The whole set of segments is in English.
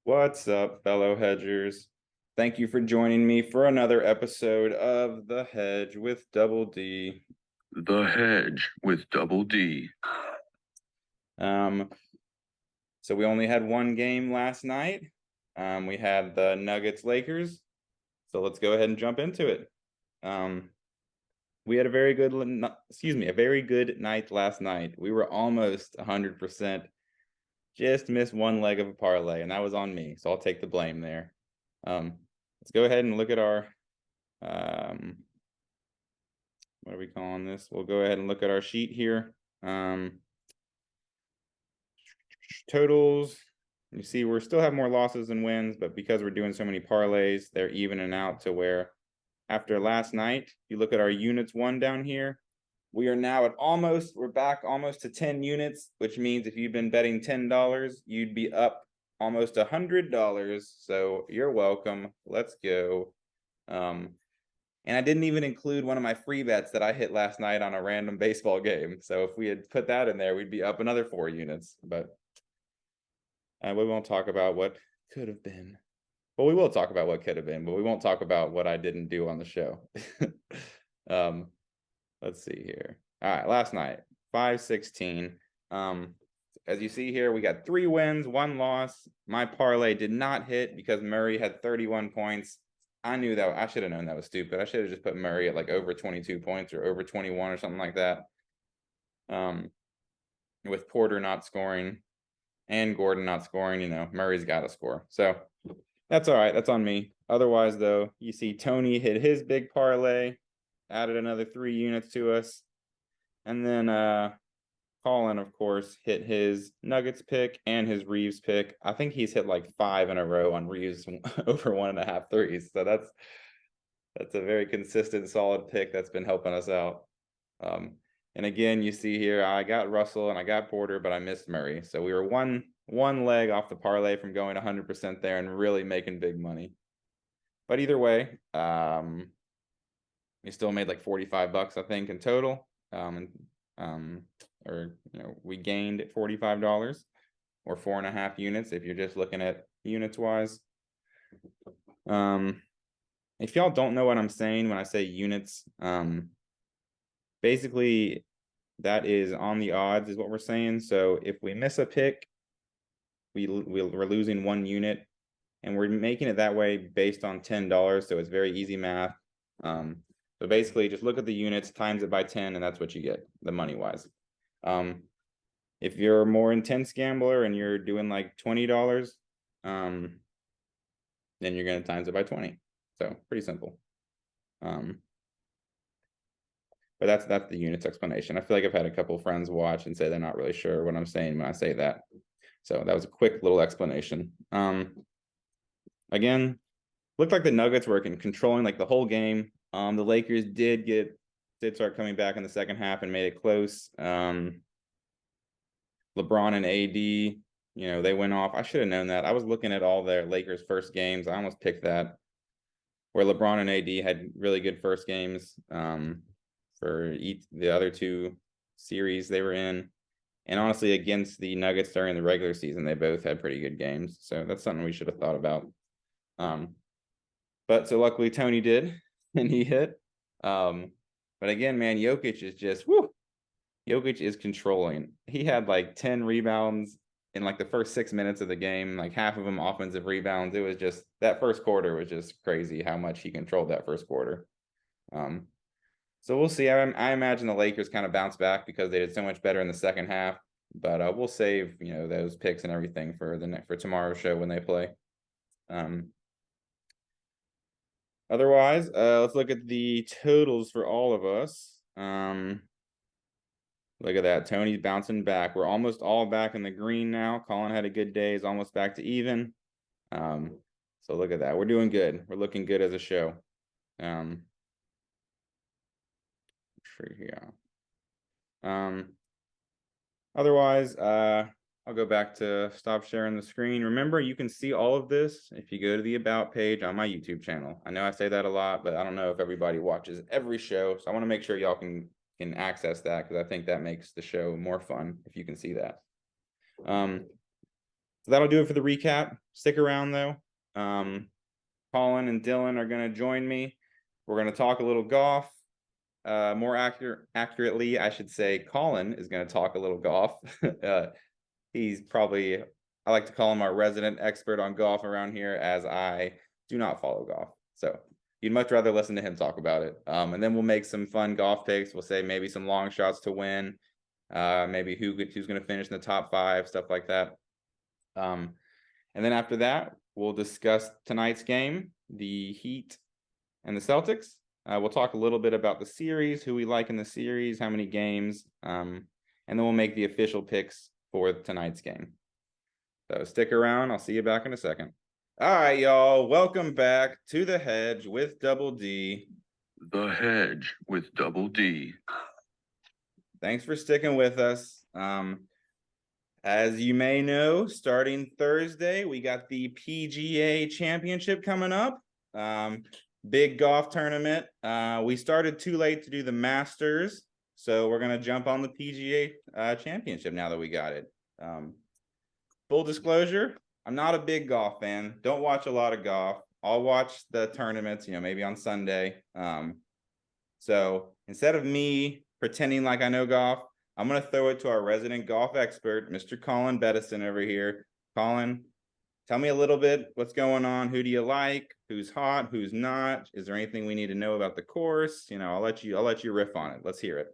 What's up, fellow hedgers? Thank you for joining me for another episode of The Hedge with Double D. The Hedge with Double D. Um, so we only had one game last night. We had the Nuggets Lakers. So let's go ahead and jump into it. We had a very good night last night. We were almost 100%. Just missed one leg of a parlay, and that was on me. So I'll take the blame there. Let's go ahead and look at our what are we calling this? We'll go ahead and look at our sheet here. Totals. You see, we still have more losses than wins, but because we're doing so many parlays, they're evening out to where after last night, you look at our units won down here. We are now at we're back almost to 10 units, which means if you've been betting $10, you'd be up almost $100. So you're welcome. Let's go. And I didn't even include one of my free bets that I hit last night on a random baseball game. So if we had put that in there, we'd be up another 4 units. But we won't talk about what could have been. Well, we will talk about what could have been, but we won't talk about what I didn't do on the show. Let's see here. All right, last night, 5-16. As you see here, we got 3 wins, 1 loss. My parlay did not hit because Murray had 31 points. I knew that. I should have known that was stupid. I should have just put Murray at like over 22 points or over 21 or something like that. With Porter not scoring and Gordon not scoring, Murray's got to score. So that's all right. That's on me. Otherwise, though, you see Tony hit his big parlay, added another 3 units to us. And then Colin, of course, hit his Nuggets pick and his Reeves pick. I think he's hit like 5 in a row on Reeves over 1.5 threes. So that's a very consistent, solid pick that's been helping us out. And again, you see here, I got Russell and I got Porter, but I missed Murray. So we were one leg off the parlay from going 100% there and really making big money. But either way, we still made like $45, I think, in total. We gained $45 or 4.5 units if you're just looking at units wise. If y'all don't know what I'm saying when I say units, basically that is on the odds is what we're saying. So if we miss a pick, we're losing 1 unit, and we're making it that way based on $10. So it's very easy math. So basically, just look at the units, times it by 10, and that's what you get, the money-wise. If you're a more intense gambler and you're doing like $20, then you're going to times it by 20. So pretty simple. But that's the units explanation. I feel like I've had a couple of friends watch and say they're not really sure what I'm saying when I say that. So that was a quick little explanation. Again, looked like the Nuggets were controlling like the whole game. The Lakers did start coming back in the second half and made it close. LeBron and AD, they went off. I should have known that. I was looking at all their Lakers first games. I almost picked that, where LeBron and AD had really good first games for the other 2 series they were in. And honestly, against the Nuggets during the regular season, they both had pretty good games. So that's something we should have thought about. But so luckily Tony did, and he hit. But again, man, Jokic is just, Jokic is controlling. He had like 10 rebounds in like the first 6 minutes of the game, like half of them offensive rebounds. It was just, that first quarter was just crazy how much he controlled that first quarter. So we'll see. I imagine the Lakers kind of bounce back because they did so much better in the second half. But we'll save, those picks and everything for tomorrow's show when they play. Otherwise, let's look at the totals for all of us. Look at that. Tony's bouncing back. We're almost all back in the green now. Colin had a good day. He's almost back to even. So look at that. We're doing good. We're looking good as a show. Sure, yeah. Otherwise, I'll go back to stop sharing the screen. Remember, you can see all of this if you go to the About page on my YouTube channel. I know I say that a lot, but I don't know if everybody watches every show. So I want to make sure y'all can access that, because I think that makes the show more fun if you can see that. So that'll do it for the recap. Stick around though. Colin and Dylan are going to join me. We're going to talk a little golf. More accurately, I should say, Colin is going to talk a little golf. He's probably, I like to call him our resident expert on golf around here, as I do not follow golf. So you'd much rather listen to him talk about it. And then we'll make some fun golf picks. We'll say maybe some long shots to win, maybe who's going to finish in the top 5, stuff like that. And then after that, we'll discuss tonight's game, the Heat and the Celtics. We'll talk a little bit about the series, who we like in the series, how many games, and then we'll make the official picks for tonight's game. So stick around. I'll see you back in a second. All right, y'all. Welcome back to the Hedge with Double D. The Hedge with Double D. Thanks for sticking with us. As you may know, starting Thursday, we got the PGA Championship coming up. Big golf tournament. We started too late to do the Masters, so we're going to jump on the PGA Championship now that we got it. Full disclosure, I'm not a big golf fan. Don't watch a lot of golf. I'll watch the tournaments, maybe on Sunday. So instead of me pretending like I know golf, I'm going to throw it to our resident golf expert, Mr. Colin Bettison over here. Colin, tell me a little bit what's going on. Who do you like? Who's hot? Who's not? Is there anything we need to know about the course? I'll let you riff on it. Let's hear it.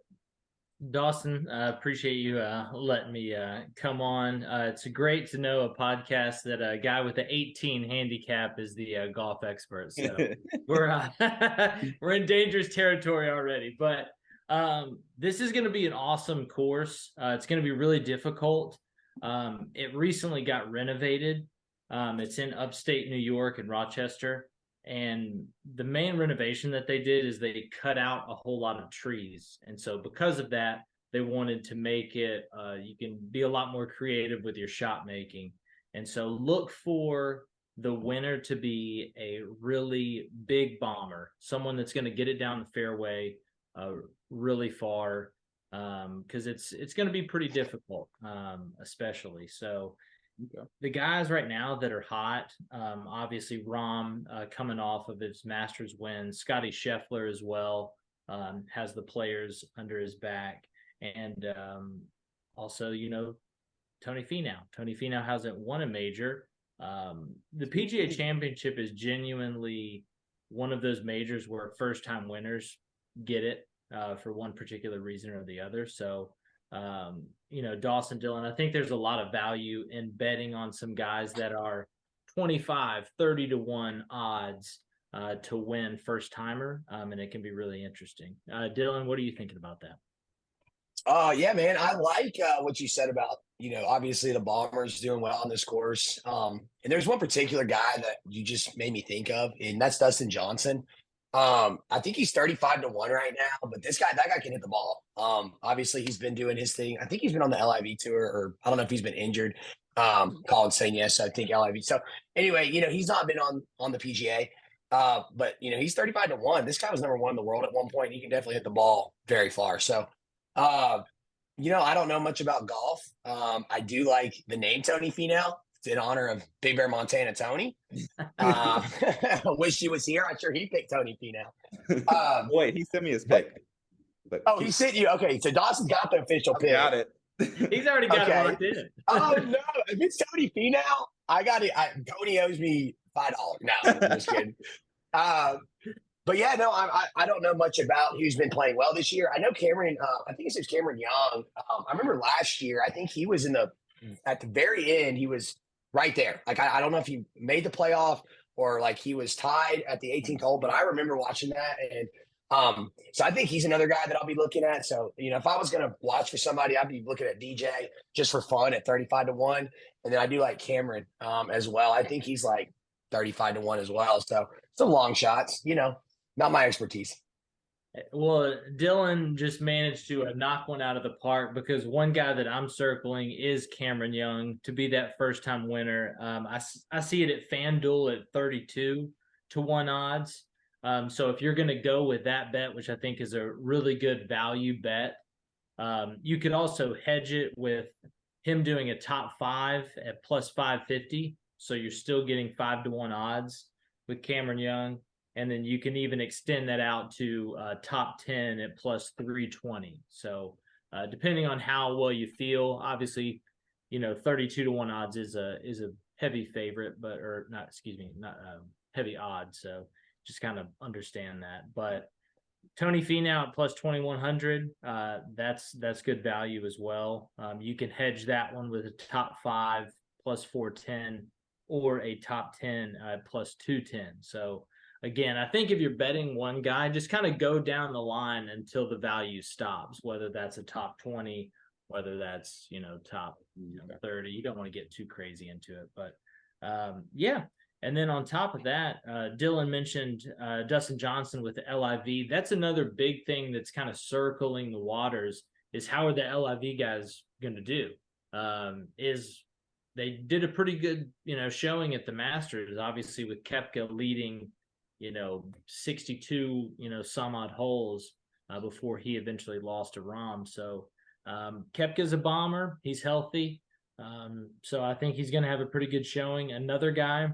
Dawson, I appreciate you letting me come on. It's great to know a podcast that a guy with an 18 handicap is the golf expert. So we're we're in dangerous territory already. But this is going to be an awesome course. It's going to be really difficult. It recently got renovated. It's in upstate New York in Rochester. And the main renovation that they did is they cut out a whole lot of trees. And so because of that, they wanted to make it, you can be a lot more creative with your shot making. And so look for the winner to be a really big bomber, someone that's going to get it down the fairway really far, because it's going to be pretty difficult, especially. So the guys right now that are hot, obviously Rahm coming off of his Masters win, Scotty Scheffler as well, has the players under his back, and also Tony Finau. Tony Finau hasn't won a major. The PGA Championship is genuinely one of those majors where first-time winners get it for one particular reason or the other. So Dawson, Dylan, I think there's a lot of value in betting on some guys that are 25, 30 to 1 odds to win first timer. And it can be really interesting. Dylan, what are you thinking about that? Yeah, man, I like what you said about, obviously the Bombers doing well on this course. And there's one particular guy that you just made me think of, and that's Dustin Johnson. I think he's 35 to 1 right now, but that guy can hit the ball. Obviously he's been doing his thing. I think he's been on the LIV tour, or I don't know if he's been injured. Colin's saying yes, I think LIV. So anyway, he's not been on the PGA. But he's 35 to 1. This guy was number 1 in the world at one point. He can definitely hit the ball very far. So I don't know much about golf. I do like the name Tony Finau. It's in honor of Big Bear, Montana Tony. I wish he was here. I'm sure he picked Tony Finau. Wait, he sent me his pick. But he sent you. Okay, so Dawson's got the official pick. Got it. He's already got it locked in. Oh no! If it's Tony Finau, I got it. Tony owes me $5. No, I'm just kidding. But yeah, no, I don't know much about who's been playing well this year. I know Cameron. I think his name's Cameron Young. I remember last year. I think he was at the very end. He was right there. Like I don't know if he made the playoff or like he was tied at the 18th hole. But I remember watching that, and so I think he's another guy that I'll be looking at. So if I was gonna watch for somebody, I'd be looking at DJ just for fun at 35 to 1, and then I do like Cameron as well. I think he's like 35 to 1 as well. So some long shots, not my expertise. Well, Dylan just managed to knock one out of the park, because one guy that I'm circling is Cameron Young to be that first-time winner. I see it at FanDuel at 32 to 1 odds. So if you're going to go with that bet, which I think is a really good value bet, you could also hedge it with him doing a top 5 at plus 550. So you're still getting 5-1 odds with Cameron Young. And then you can even extend that out to top 10 at plus 320. So depending on how well you feel, obviously, 32-1 odds is a heavy favorite, but not heavy odds. So just kind of understand that. But Tony Finau at plus 2100, that's good value as well. You can hedge that one with a top 5 plus 410 or a top 10 plus 210. So again, I think if you're betting one guy, just kind of go down the line until the value stops, whether that's a top 20, whether that's, top 30. You don't want to get too crazy into it. But yeah. And then on top of that, Dylan mentioned Dustin Johnson with the LIV. That's another big thing that's kind of circling the waters is how are the LIV guys going to do? They did a pretty good, showing at the Masters, obviously with Koepka leading, 62, some odd holes before he eventually lost to Rahm. So Koepka's a bomber. He's healthy. So I think he's going to have a pretty good showing. Another guy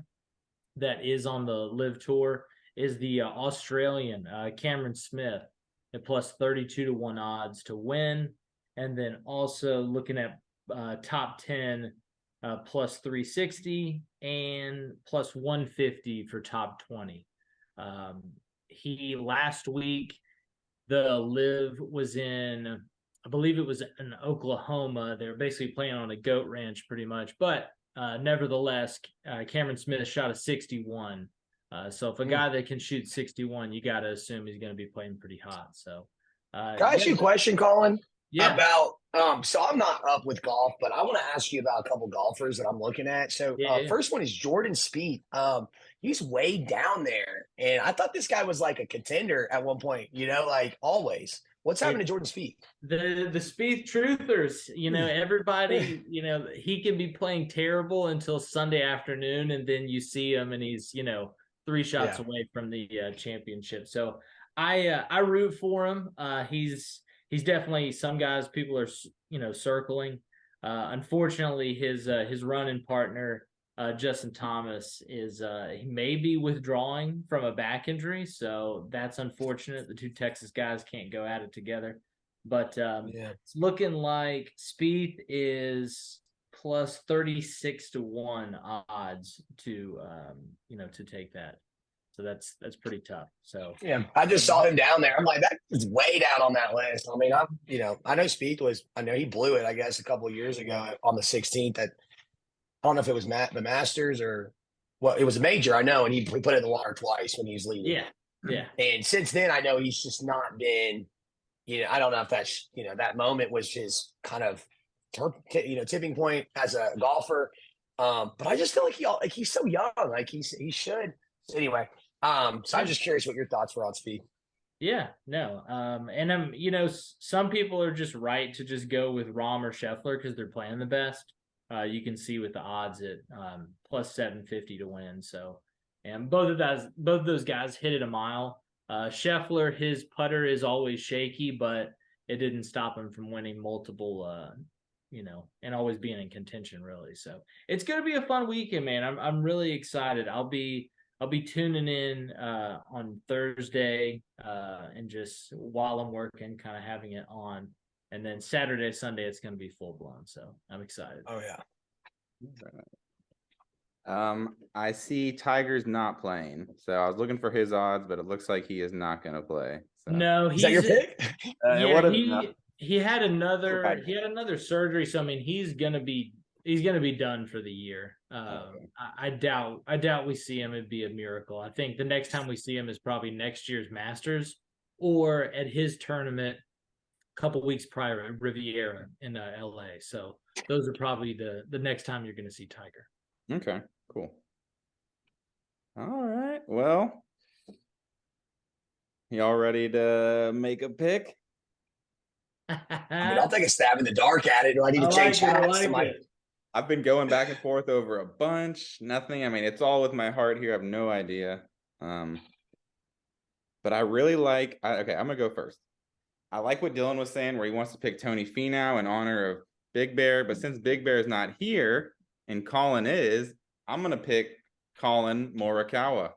that is on the Live Tour is the Australian Cameron Smith at plus 32-1 odds to win. And then also looking at top 10 plus 360 and plus 150 for top 20. He last week, the Live was in, I believe it was in Oklahoma. They were basically playing on a goat ranch pretty much, but nevertheless, Cameron Smith shot a 61. So if a guy that can shoot 61, you got to assume he's going to be playing pretty hot. So, Can I ask you a question, Colin? Yeah. About so I'm not up with golf, but I want to ask you about a couple golfers that I'm looking at. So first one is Jordan Spieth. He's way down there, and I thought this guy was like a contender at one point. Like always. What's happening to Jordan Spieth? The Spieth truthers, everybody, he can be playing terrible until Sunday afternoon, and then you see him, and he's 3 shots away from the championship. So I root for him. He's definitely some guys people are circling. Unfortunately, his running partner Justin Thomas is he may be withdrawing from a back injury, so that's unfortunate. The two Texas guys can't go at it together. But it's looking like Spieth is plus 36-1 odds to to take that. So that's pretty tough. So I just saw him down there. I'm like, that is way down on that list. I mean, I know Spieth I know he blew it, I guess, a couple of years ago on the 16th. I don't know if it was the Masters or it was a major, I know, and he put it in the water twice when he was leading. Yeah. And since then, I know he's just not been. I don't know if that's that moment was his kind of tipping point as a golfer. But I just feel like he's so young, like he should. Anyway. So I'm just curious what your thoughts were on Spieth. Yeah, no. And some people are just right to just go with Rahm or Scheffler because they're playing the best. You can see with the odds at plus 750 to win. So, and both of those guys hit it a mile. Scheffler, his putter is always shaky, but it didn't stop him from winning multiple, and always being in contention really. So it's going to be a fun weekend, man. I'm really excited. I'll be tuning in on Thursday and just while I'm working, kind of having it on. And then Saturday, Sunday, it's going to be full blown. So I'm excited. Oh, yeah. I see Tiger's not playing. So I was looking for his odds, but it looks like he is not going to play. So. No, is that your pick? He had another surgery. So, I mean, he's going to be done for the year. I doubt we see him. It'd be a miracle. I think the next time we see him is probably next year's Masters or at his tournament a couple weeks prior at Riviera in LA. So those are probably the next time you're going to see Tiger. Okay, cool. All right. Well, y'all ready to make a pick? I mean, I'll take a stab in the dark at it. Do I need to change hats? I've been going back and forth over a bunch. Nothing. I mean, it's all with my heart here. I have no idea. But I really like. Okay, I'm gonna go first. I like what Dylan was saying, where he wants to pick Tony Finau in honor of Big Bear. But since Big Bear is not here and Colin is, I'm gonna pick Colin Morikawa.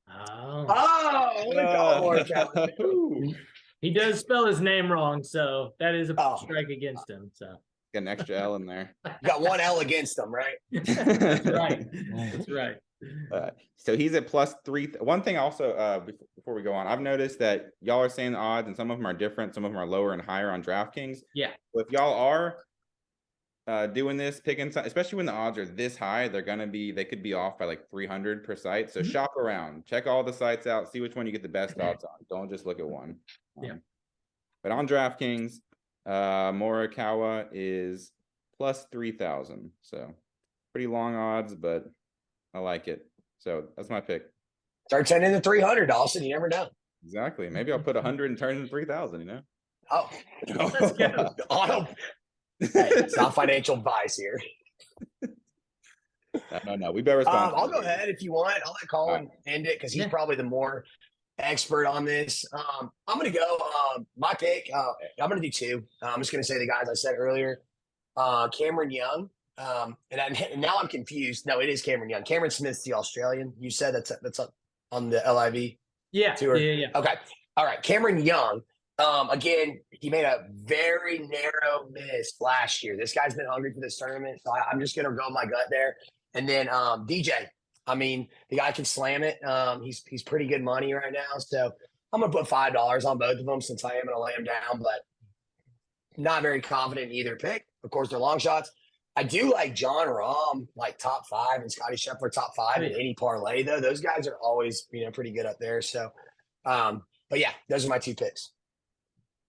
Oh, I'm gonna call Morikawa. Ooh. he does spell his name wrong, so that is a Oh. strike against him. So Got an extra L in there. Got one L against them, right? that's right. That's right. So he's at +3. One thing also, before we go on, I've noticed that y'all are saying the odds, and some of them are different. Some of them are lower and higher on DraftKings. Yeah. So if y'all are doing this, picking, especially when the odds are this high, they could be off by like 300 per site. So shop around, check all the sites out, see which one you get the best odds on. Don't just look at one. Yeah. But on DraftKings, Morikawa is +3,000. So pretty long odds, but I like it. So that's my pick. Start turning into 300, Dawson. You never know. Exactly. Maybe I'll put 100 and turn into 3,000, you know? Oh, Let's go. Auto. Hey, it's not financial advice here. No. We better respond. I'll go ahead if you want. I'll let Colin end it because he's probably the more expert on this. I'm going to go. My pick, I'm going to do two. I'm just going to say the guys I said earlier. Cameron Young. And now I'm confused. No, it is Cameron Young. Cameron Smith's the Australian. You said that's up on the LIV Yeah. tour. Yeah. Okay. All right. Cameron Young. Again, he made a very narrow miss last year. This guy's been hungry for this tournament, so I'm just gonna go with my gut there. And then DJ. I mean, the guy can slam it. He's pretty good money right now, so I'm gonna put $5 on both of them since I am gonna lay them down, but not very confident in either pick. Of course, they're long shots. I do like John Rahm, like top 5, and Scotty Scheffler top 5 in any parlay though. Those guys are always pretty good up there. So, but yeah, those are my two picks.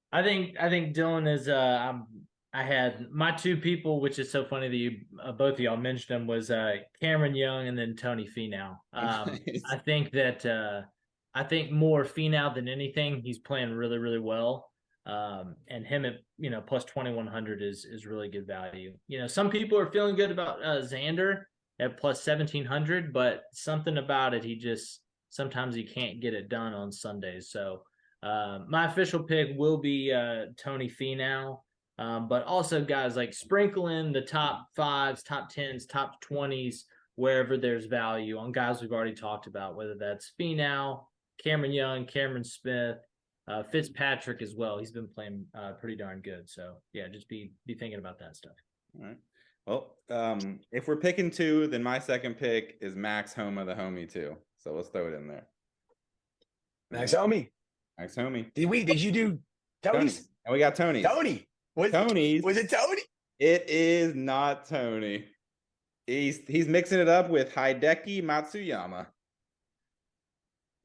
I think Dylan is I had my two people, which is so funny that you both of y'all mentioned them, was Cameron Young and then Tony Finau. I think that I think more Finau than anything. He's playing really, really well. And him at plus 2,100 is really good value. Some people are feeling good about Xander at plus 1,700, but something about it, sometimes he can't get it done on Sundays. So my official pick will be Tony Finau, but also guys like sprinkle in the top 5s, top 10s, top 20s, wherever there's value on guys we've already talked about, whether that's Finau, Cameron Young, Cameron Smith, Fitzpatrick as well. He's been playing pretty darn good. So yeah, just be thinking about that stuff. All right. Well, if we're picking two, then my second pick is Max Homa, the homie too. So let's throw it in there. Max Homie. Max Homie. Did you do Tony's? And we got Tony. Tony. Tony's. Was it Tony? It is not Tony. He's mixing it up with Hideki Matsuyama,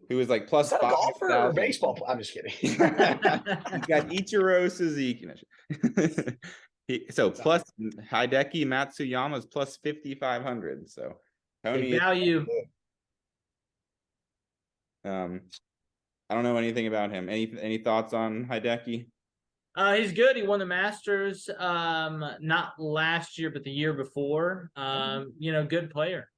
who is like plus 5,000. Golfer or baseball? I'm just kidding. He's got Ichiro Suzuki. Plus Hideki Matsuyama is plus 5,500. So Tony value. I don't know anything about him. Any thoughts on Hideki? He's good. He won the Masters, not last year, but the year before. Good player.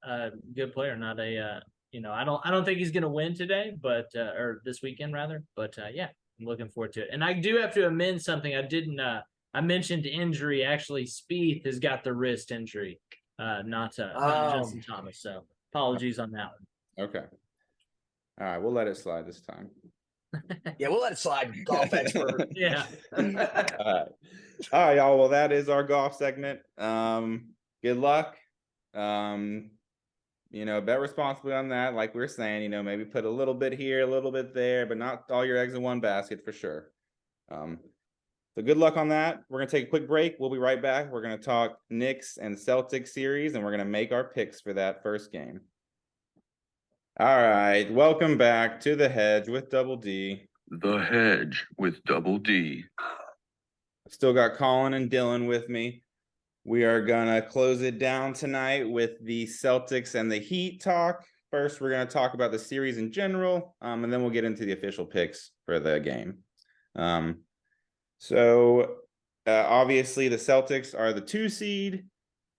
Good player. Not a I don't think he's gonna win today, but or this weekend rather. But yeah, I'm looking forward to it. And I do have to amend something. I didn't I mentioned injury. Actually, Spieth has got the wrist injury, not Justin Thomas. So apologies on that one. Okay. All right, we'll let it slide this time. Yeah, we'll let it slide. Golf expert. Yeah. All right, y'all. Well, that is our golf segment. Good luck. Bet responsibly on that. Like we were saying, maybe put a little bit here, a little bit there, but not all your eggs in one basket for sure. So good luck on that. We're going to take a quick break. We'll be right back. We're going to talk Knicks and Celtics series, and we're going to make our picks for that first game. All right. Welcome back to the Hedge with Double D. The Hedge with Double D. Still got Colin and Dylan with me. We are going to close it down tonight with the Celtics and the Heat talk. First, we're going to talk about the series in general, and then we'll get into the official picks for the game. Obviously, the Celtics are the 2 seed.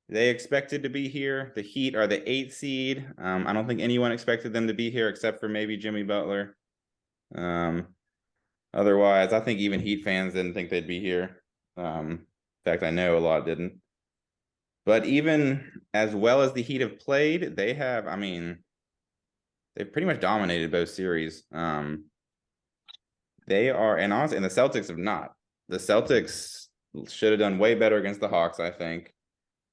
They expected to be here. The Heat are the 8 seed. I don't think anyone expected them to be here except for maybe Jimmy Butler. Otherwise, I think even Heat fans didn't think they'd be here. In fact, I know a lot didn't. But even as well as the Heat have played, they have, I mean, they've pretty much dominated both series. They are, and honestly, and the Celtics have not. The Celtics should have done way better against the Hawks, I think.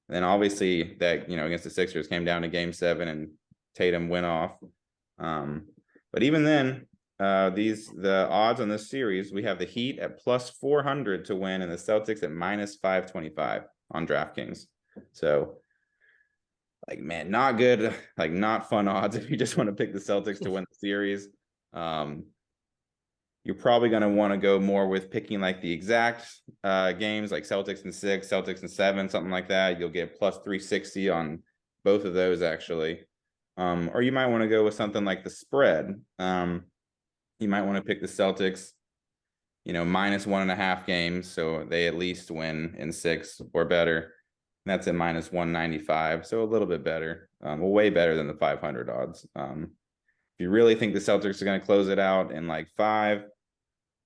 And then obviously that, against the Sixers came down to game 7 and Tatum went off. But even then, the odds on this series, we have the Heat at plus 400 to win and the Celtics at minus 525 on DraftKings. So, like, man, not good, like not fun odds if you just want to pick the Celtics to win the series. You're probably going to want to go more with picking like the exact games, like Celtics in 6, Celtics in 7, something like that. You'll get plus 360 on both of those, actually. Or you might want to go with something like the spread. You might want to pick the Celtics, minus 1.5 games, so they at least win in 6 or better. And that's at minus 195, so a little bit better, way better than the 500 odds. If you really think the Celtics are going to close it out in like 5,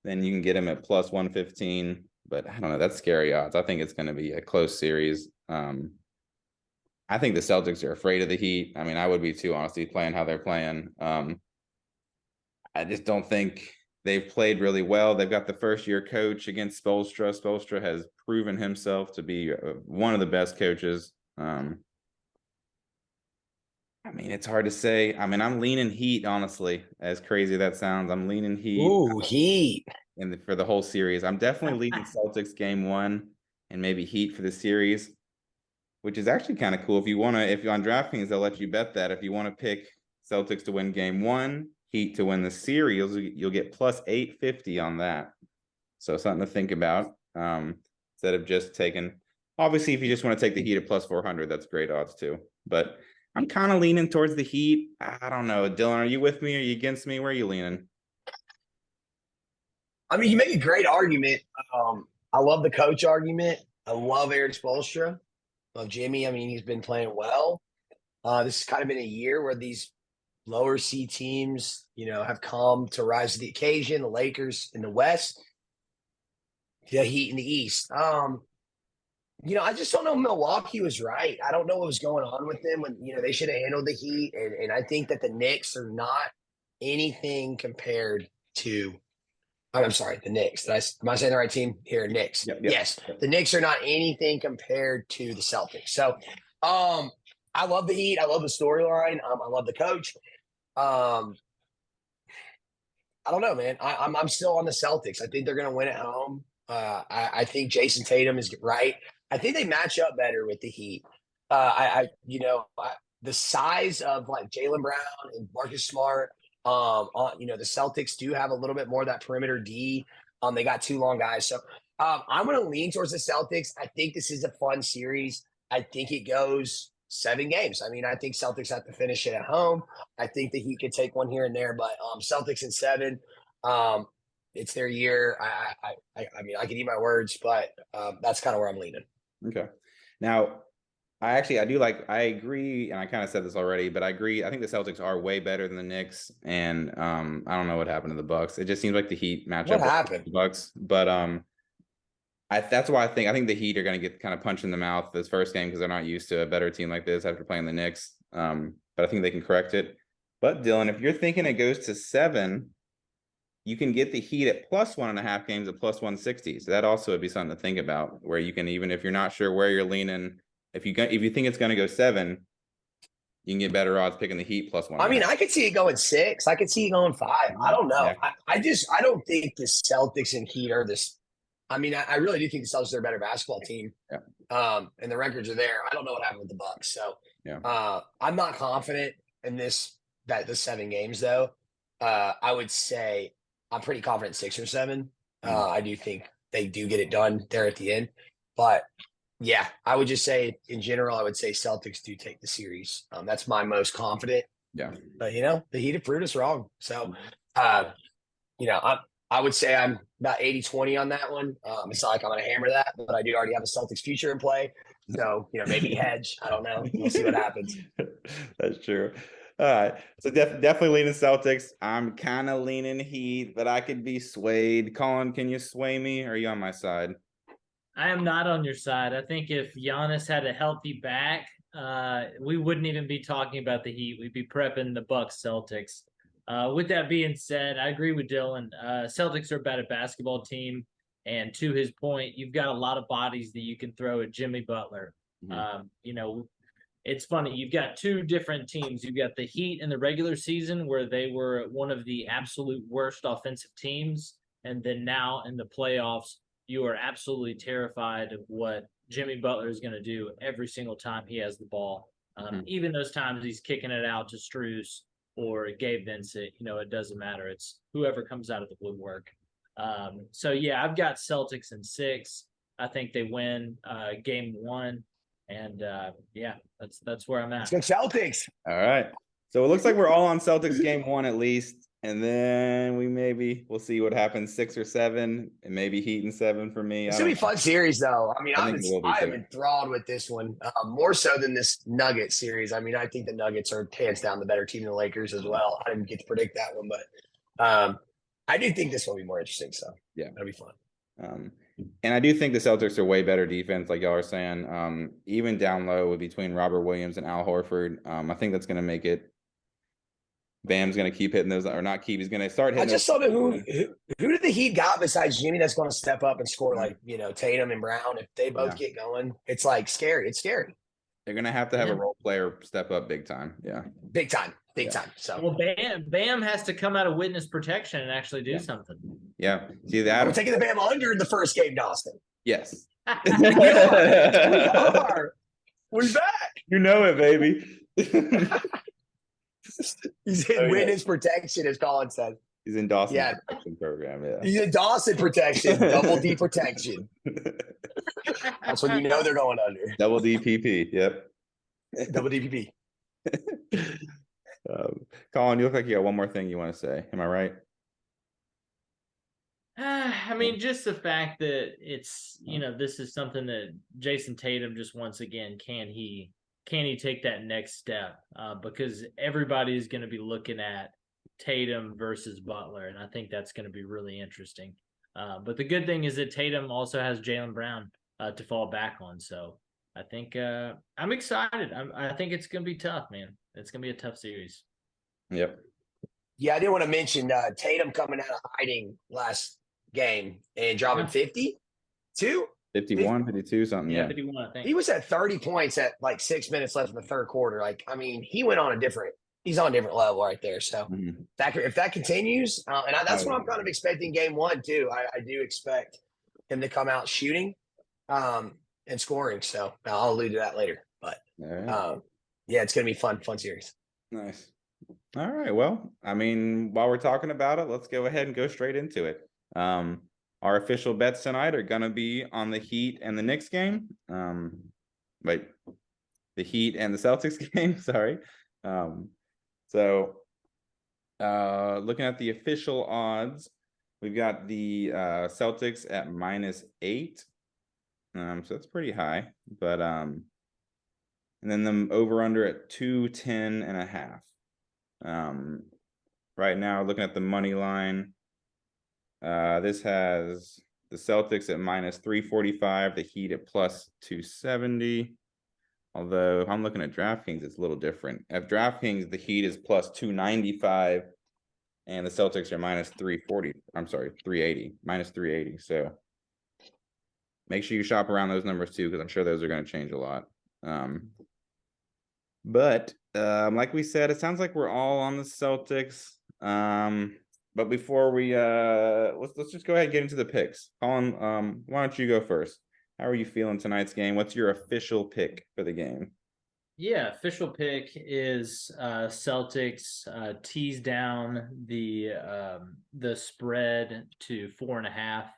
then you can get them at plus 115. But I don't know, that's scary odds. I think it's going to be a close series. I think the Celtics are afraid of the Heat. I mean, I would be too, honestly, playing how they're playing. I just don't think they've played really well. They've got the first-year coach against Spoelstra. Spoelstra has proven himself to be one of the best coaches. I mean, it's hard to say. I mean, I'm leaning Heat, honestly, as crazy that sounds. I'm leaning Heat. Ooh, Heat. For the whole series. I'm definitely leaning Celtics game 1 and maybe Heat for the series, which is actually kind of cool. If you're on DraftKings, they'll let you bet that. If you want to pick Celtics to win game 1, Heat to win the series, you'll get plus 850 on that. So something to think about. Instead of just taking, obviously, if you just want to take the Heat at plus 400, that's great odds too. But I'm kind of leaning towards the Heat. I don't know. Dylan, are you with me? Are you against me? Where are you leaning? I mean, you make a great argument. I love the coach argument. I love Eric Spoelstra. Love Jimmy. I mean, he's been playing well. This has kind of been a year where these lower seed teams, have come to rise to the occasion. The Lakers in the West, the Heat in the East. I just don't know. Milwaukee was right. I don't know what was going on with them when they should have handled the Heat, and I think that the Knicks are not anything compared to. I'm sorry, the Knicks. Am I saying the right team here? Knicks. Yep. Yes, the Knicks are not anything compared to the Celtics. So, I love the Heat. I love the storyline. I love the coach. I don't know, man. I'm still on the Celtics. I think they're going to win at home. I think Jason Tatum is right. I think they match up better with the Heat. The size of like Jaylen Brown and Marcus Smart. The Celtics do have a little bit more of that perimeter D. They got 2 long guys. So I'm going to lean towards the Celtics. I think this is a fun series. I think it goes 7 games. I mean, I think Celtics have to finish it at home. I think the Heat could take one here and there, but Celtics in 7. It's their year. I mean, I can eat my words, but that's kind of where I'm leaning. Okay. Now, I agree, and I kind of said this already, but I agree. I think the Celtics are way better than the Knicks, and I don't know what happened to the Bucks. It just seems like the Heat match up with the Bucks, but that's why I think the Heat are going to get kind of punched in the mouth this first game because they're not used to a better team like this after playing the Knicks. But I think they can correct it. But Dylan, if you're thinking it goes to 7, you can get the Heat at plus 1.5 games at plus 160. So that also would be something to think about, where you can, even if you're not sure where you're leaning. If you think it's going to go 7, you can get better odds picking the Heat plus 1. I mean, I could see it going 6. I could see it going 5. I don't know. Yeah. I don't think the Celtics and Heat are this. I mean, I really do think the Celtics are a better basketball team. Yeah. And the records are there. I don't know what happened with the Bucks. So yeah. I'm not confident in the 7 games though. I would say I'm pretty confident 6 or 7. I do think they do get it done there at the end. But yeah, I would just say in general, I would say Celtics do take the series. That's my most confident. Yeah. But the Heat have proved us wrong. So I would say I'm about 80-20 on that one. It's not like I'm going to hammer that, but I do already have a Celtics future in play. So, maybe hedge. I don't know. We'll see what happens. That's true. All right. So definitely leaning Celtics. I'm kind of leaning Heat, but I could be swayed. Colin, can you sway me? Or are you on my side? I am not on your side. I think if Giannis had a healthy back, we wouldn't even be talking about the Heat. We'd be prepping the Bucks Celtics. With that being said, I agree with Dylan. Celtics are a better basketball team. And to his point, you've got a lot of bodies that you can throw at Jimmy Butler. It's funny. You've got two different teams. You've got the Heat in the regular season where they were one of the absolute worst offensive teams. And then now in the playoffs, you are absolutely terrified of what Jimmy Butler is going to do every single time he has the ball. Even those times he's kicking it out to Strus or Gabe Vincent, it doesn't matter. It's whoever comes out of the woodwork. So, yeah, I've got Celtics in 6. I think they win game 1. And, yeah, that's where I'm at. Let's go Celtics. All right. So it looks like we're all on Celtics game 1 at least. And then we'll see what happens 6 or 7, and maybe Heat in 7 for me. It's gonna be a fun series, though. I mean, I think it will be I am too. enthralled with this one more so than this Nuggets series. I mean, I think the Nuggets are hands down the better team than the Lakers as well. I didn't get to predict that one, but I do think this will be more interesting. So yeah, that'll be fun. And I do think the Celtics are way better defense, like y'all are saying. Even down low between Robert Williams and Al Horford, I think that's going to make it. Bam's going to keep hitting those, or not keep. He's going to start hitting. I just saw that who did the Heat got besides Jimmy that's going to step up and score like Tatum and Brown. If they both get going, it's like scary. It's scary. They're going to have a role player step up big time. Yeah, big time. So well, Bam has to come out of witness protection and actually do something. Yeah, see that. We're taking the Bam under in the first game, Dawson. Yes, we are. We're back. You know it, baby. He's in witness protection, as Colin said. He's in Dawson's protection program. Yeah, he's in Dawson protection, double D protection. That's when you know they're going under. Double DPP. Yep. Double DPP. Colin, you look like you got one more thing you want to say. Am I right? I mean, just the fact that it's this is something that Jason Tatum just once again can he take that next step? Because everybody is going to be looking at Tatum versus Butler, and I think that's going to be really interesting. But the good thing is that Tatum also has Jaylen Brown to fall back on. So I think I'm excited. I think it's going to be tough, man. It's going to be a tough series. Yep. Yeah, I did want to mention Tatum coming out of hiding last game and dropping 52? 51, 52, something. Yeah, 51, I think. He was at 30 points at like 6 minutes left in the third quarter. Like, I mean, he's on a different level right there. So if that continues, that's what I'm kind of expecting game 1 too. I do expect him to come out shooting and scoring. So I'll allude to that later. But yeah, it's going to be fun series. Nice. All right. Well, I mean, while we're talking about it, let's go ahead and go straight into it. Our official bets tonight are going to be on the Heat and the Knicks game. The Heat and the Celtics game. Sorry. So looking at the official odds, we've got the Celtics at -8. So that's pretty high. But and then them over under at 210.5. Right now, looking at the money line, this has the Celtics at -345, the Heat at +270. Although if I'm looking at DraftKings, it's a little different. At DraftKings, the Heat is +295, and the Celtics are -340. I'm sorry, 380, -380. So make sure you shop around those numbers too, because I'm sure those are going to change a lot. But like we said, it sounds like we're all on the Celtics. But before we let's just go ahead and get into the picks. Colin, why don't you go first? How are you feeling tonight's game? What's your official pick for the game? Yeah, official pick is Celtics tease down the spread to 4.5.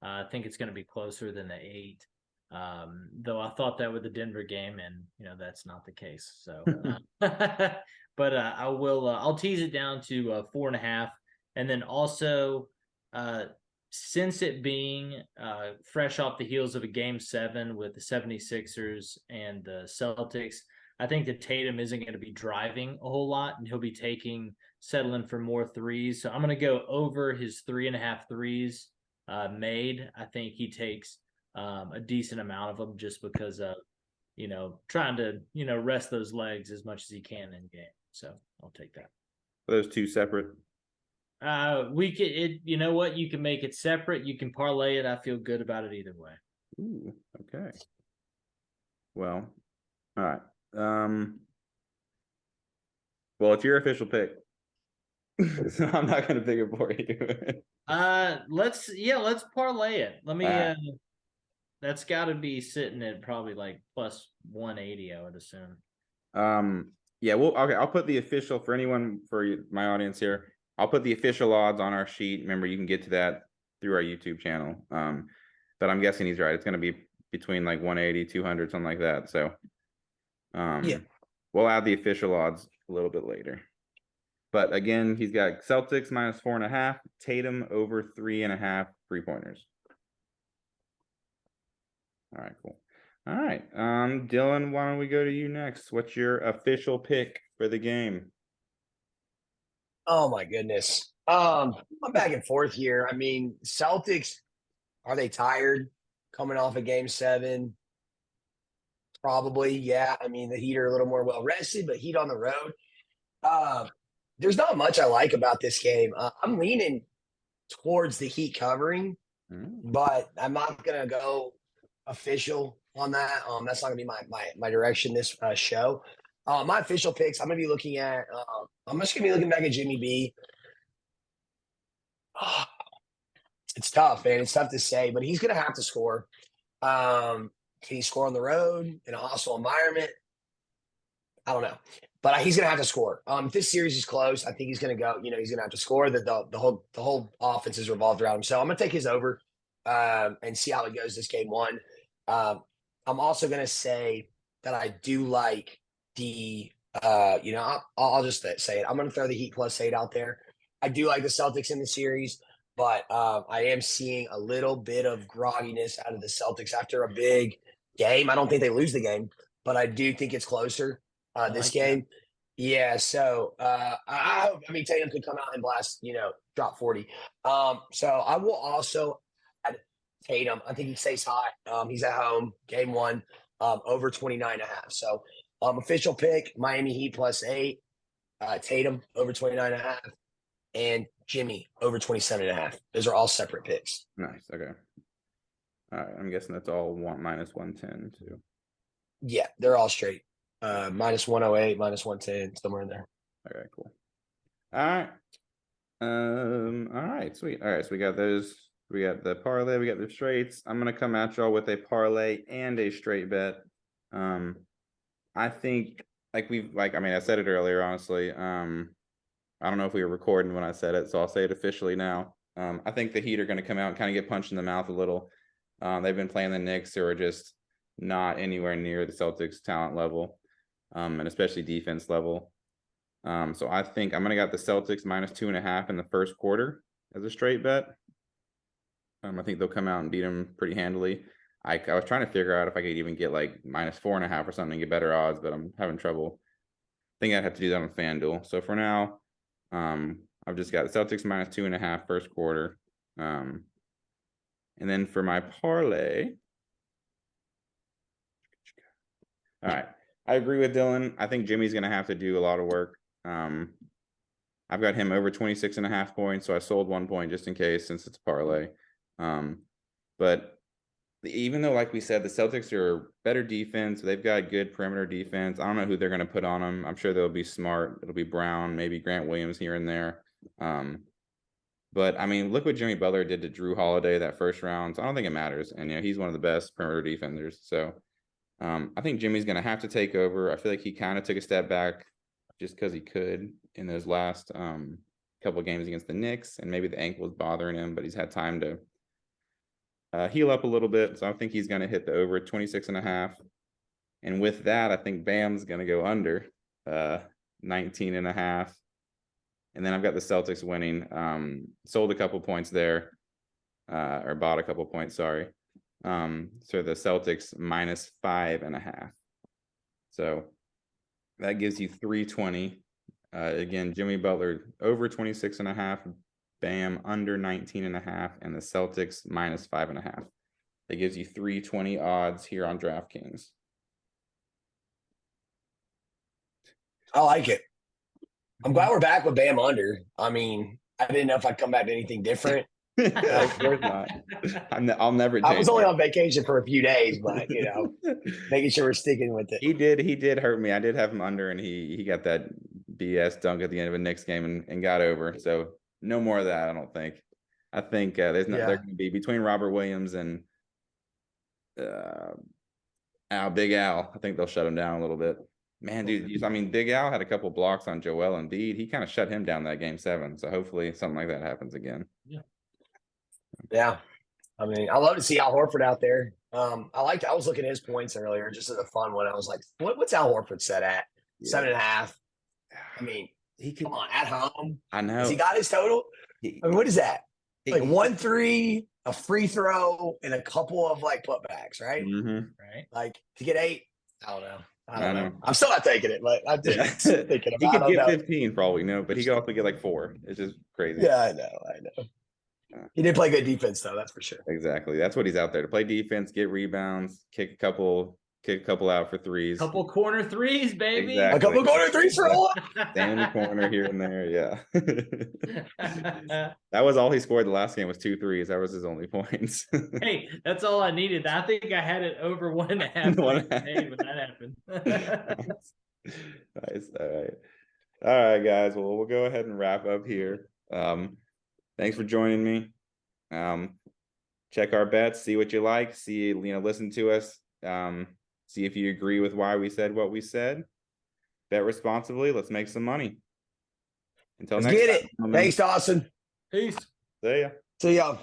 I think it's going to be closer than the 8. Though I thought that with the Denver game, and that's not the case. So, but I'll tease it down to 4.5, and then also since it being fresh off the heels of a game 7 with the 76ers and the Celtics, I think that Tatum isn't going to be driving a whole lot, and he'll be settling for more threes. So I'm going to go over his 3.5 threes made. I think he takes a decent amount of them just because of, trying to, rest those legs as much as he can in game. So I'll take that. Those two separate. We could you know what? You can make it separate. You can parlay it. I feel good about it either way. Ooh, okay. Well, all right. Well, it's your official pick. So I'm not gonna pick it for you. Let's parlay it. Let me All right. that's gotta be sitting at probably like plus 180, I would assume. Yeah, well, okay, I'll put the official for anyone for my audience here. I'll put the official odds on our sheet. Remember, you can get to that through our YouTube channel. But I'm guessing he's right. It's going to be between like 180, 200, something like that. So, Yeah. we'll add the official odds a little bit later. But again, he's got Celtics minus 4.5, Tatum over 3.5 3-pointers. All right, cool. All right, Dylan, why don't we go to you next? What's your official pick for the game? Oh my goodness. I'm back and forth here. I mean, Celtics, are they tired coming off of game 7? Probably, yeah. I mean, the Heat are a little more well rested, but Heat on the road. There's not much I like about this game. I'm leaning towards the Heat covering, but I'm not gonna go official on that. That's not gonna be my direction this show. My official picks, I'm gonna be looking at. I'm just gonna be looking back at Jimmy B. It's tough, man. It's tough to say, but he's gonna have to score. Can he score on the road in a hostile environment? I don't know, but he's gonna have to score. If this series is close, I think he's gonna go. He's gonna have to score. The whole offense is revolved around him. So I'm gonna take his over and see how it goes this game 1. I'm also gonna say that I do like the. I'll just say it. I'm gonna throw the Heat +8 out there. I do like the Celtics in the series, but I am seeing a little bit of grogginess out of the Celtics after a big game. I don't think they lose the game, but I do think it's closer. This like game. Yeah, so I mean Tatum could come out and blast, drop 40. So I will also add Tatum. I think he stays hot. He's at home, game 1, over 29.5. So official pick, Miami Heat +8, Tatum over 29.5, and Jimmy over 27.5. Those are all separate picks. Nice. Okay. All right. I'm guessing that's all minus 110 too. Yeah, they're all straight. Minus 108, minus 110, somewhere in there. Okay, cool. All right. All right, sweet. All right, so we got those. We got the parlay, we got the straights. I'm gonna come at y'all with a parlay and a straight bet. I think I said it earlier, honestly. I don't know if we were recording when I said it, so I'll say it officially now. I think the Heat are gonna come out and kind of get punched in the mouth a little. They've been playing the Knicks, who are just not anywhere near the Celtics talent level, and especially defense level. So I think I'm gonna got the Celtics minus 2.5 in the first quarter as a straight bet. I think they'll come out and beat them pretty handily. I was trying to figure out if I could even get like minus 4.5 or something to get better odds, but I'm having trouble. I think I'd have to do that on FanDuel. So for now, I've just got the Celtics minus 2.5 first quarter. And then for my parlay, all right, I agree with Dylan. I think Jimmy's going to have to do a lot of work. I've got him over 26.5 points, so I sold 1 point just in case, since it's a parlay. But even though, like we said, the Celtics are better defense, they've got good perimeter defense. I don't know who they're going to put on them. I'm sure they'll be smart. It'll be Brown, maybe Grant Williams here and there. But I mean, look what Jimmy Butler did to Drew Holiday that first round. So I don't think it matters. And he's one of the best perimeter defenders. So I think Jimmy's going to have to take over. I feel like he kind of took a step back just because he could in those last couple of games against the Knicks, and maybe the ankle was bothering him, but he's had time to heal up a little bit. So I think he's going to hit the over 26.5. And with that, I think Bam's going to go under 19.5. And then I've got the Celtics winning. Sold a couple points there, or bought a couple points, sorry. So the Celtics minus 5.5. So that gives you 320. Again, Jimmy Butler over 26.5, Bam under 19.5, and the Celtics minus 5.5. That gives you 320 odds here on DraftKings. I like it. I'm glad we're back with Bam under. I mean, I didn't know if I'd come back to anything different. Of course not. I'll never change I was only it. on vacation for a few days, but making sure we're sticking with it. He did hurt me. I did have him under, and he got that BS dunk at the end of a Knicks game and got over. So no more of that, I don't think. I think they're going to be between Robert Williams and Big Al. I think they'll shut him down a little bit. Man, dude, I mean, Big Al had a couple blocks on Joel Embiid. He kind of shut him down that game 7. So hopefully something like that happens again. Yeah. I mean, I love to see Al Horford out there. I was looking at his points earlier just as a fun one. I was like, what's Al Horford set at? 7.5. I mean, come on, at home. I know. Has he got his total? I mean, what is that? Like 1-3, a free throw, and a couple of like putbacks, right? Mm-hmm. Right. Like to get 8. I don't know. I don't know. I'm still not taking it, but I'm just thinking He about could it. get 15 for all we know, but he could also get like 4. It's just crazy. Yeah, I know. He did play good defense, though. That's for sure. Exactly. That's what he's out there to play defense, get rebounds, kick a couple out for threes. Couple corner threes, baby. Exactly. A couple corner threes for all. Stand in the corner here and there. Yeah. That was all he scored the last game was 2 threes. That was his only points. Hey, that's all I needed. I think I had it over 1.5 when that happened. Nice. All right, guys. Well, we'll go ahead and wrap up here. Thanks for joining me. Check our bets, see what you like, listen to us, see if you agree with why we said what we said. Bet responsibly. Let's make some money. Until Let's next get time, it. Thanks, Dawson. Peace. See ya. See y'all.